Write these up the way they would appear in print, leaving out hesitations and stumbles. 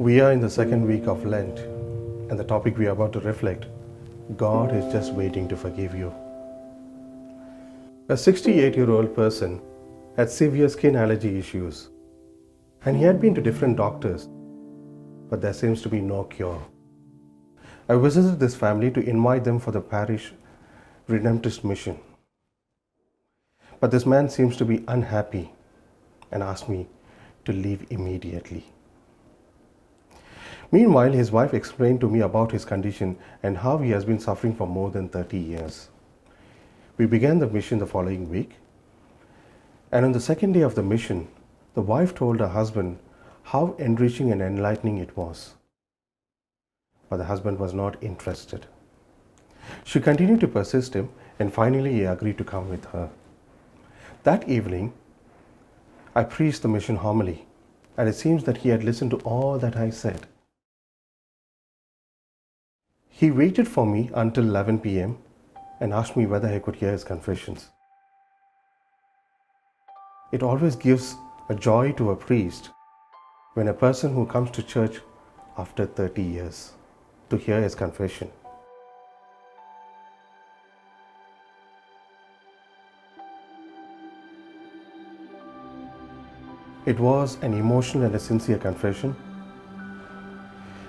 We are in the second week of Lent, and the topic we are about to reflect, God is just waiting to forgive you. A 68-year-old person had severe skin allergy issues, and he had been to different doctors, but there seems to be no cure. I visited this family to invite them for the parish Redemptorist mission. But this man seems to be unhappy and asked me to leave immediately. Meanwhile, his wife explained to me about his condition and how he has been suffering for more than 30 years. We began the mission the following week, and on the second day of the mission, the wife told her husband how enriching and enlightening it was. But the husband was not interested. She continued to persist him, and finally he agreed to come with her. That evening, I preached the mission homily, and it seems that he had listened to all that I said. He waited for me until 11 p.m. and asked me whether I could hear his confessions. It always gives a joy to a priest when a person who comes to church after 30 years to hear his confession. It was an emotional and a sincere confession.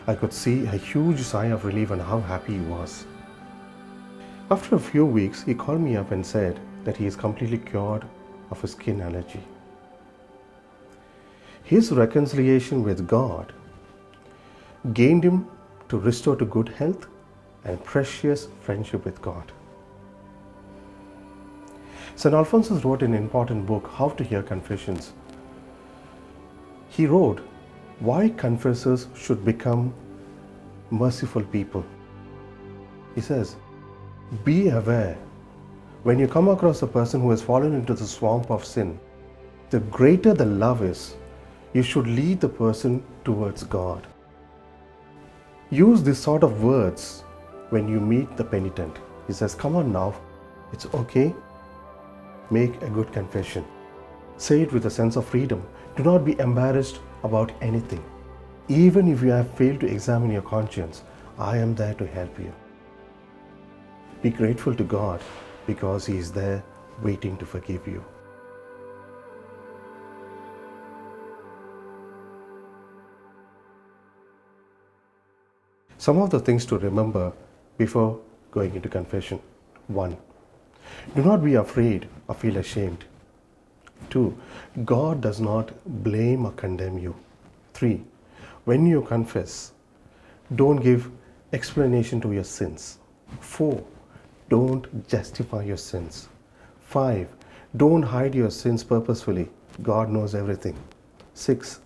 I could see a huge sigh of relief and how happy he was. After a few weeks, he called me up and said that he is completely cured of his skin allergy. His reconciliation with God gained him to restore to good health and precious friendship with God. St. Alphonsus wrote an important book, How to Hear Confessions. He wrote, why confessors should become merciful people. He says, be aware when you come across a person who has fallen into the swamp of sin, the greater the love is, you should lead the person towards God. Use this sort of words when you meet the penitent. He says, come on now, it's okay. Make a good confession. Say it with a sense of freedom. Do not be embarrassed about anything. Even if you have failed to examine your conscience, I am there to help you. Be grateful to God because He is there waiting to forgive you. Some of the things to remember before going into confession. 1. Do not be afraid or feel ashamed. 2. God does not blame or condemn you. 3. When you confess, don't give explanation to your sins. 4. Don't justify your sins. 5. Don't hide your sins purposefully. God knows everything. 6.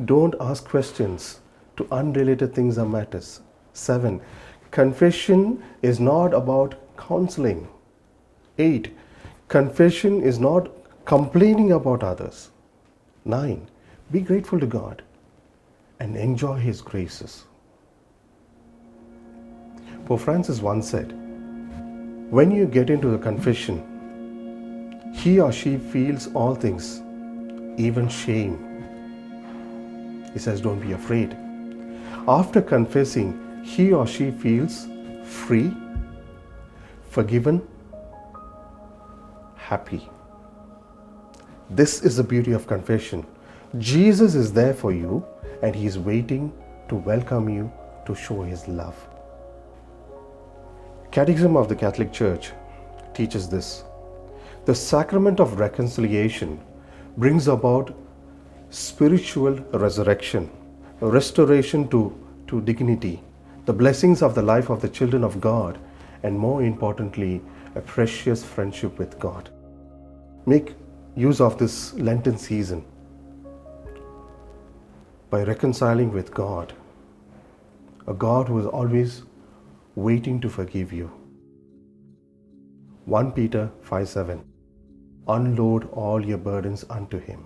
Don't ask questions to unrelated things or matters. 7. Confession is not about counseling. 8. Confession is not complaining about others. 9. Be grateful to God and enjoy His graces. Pope Francis once said, when you get into the confession, he or she feels all things, even shame. He says, don't be afraid. After confessing, he or she feels free, forgiven, happy. This is the beauty of confession. Jesus is there for you and He is waiting to welcome you to show His love. Catechism of the Catholic Church teaches this. The sacrament of reconciliation brings about spiritual resurrection, restoration to dignity, the blessings of the life of the children of God, and more importantly, a precious friendship with God. Make use of this Lenten season by reconciling with God, a God who is always waiting to forgive you. 1 Peter 5:7. Unload all your burdens unto Him.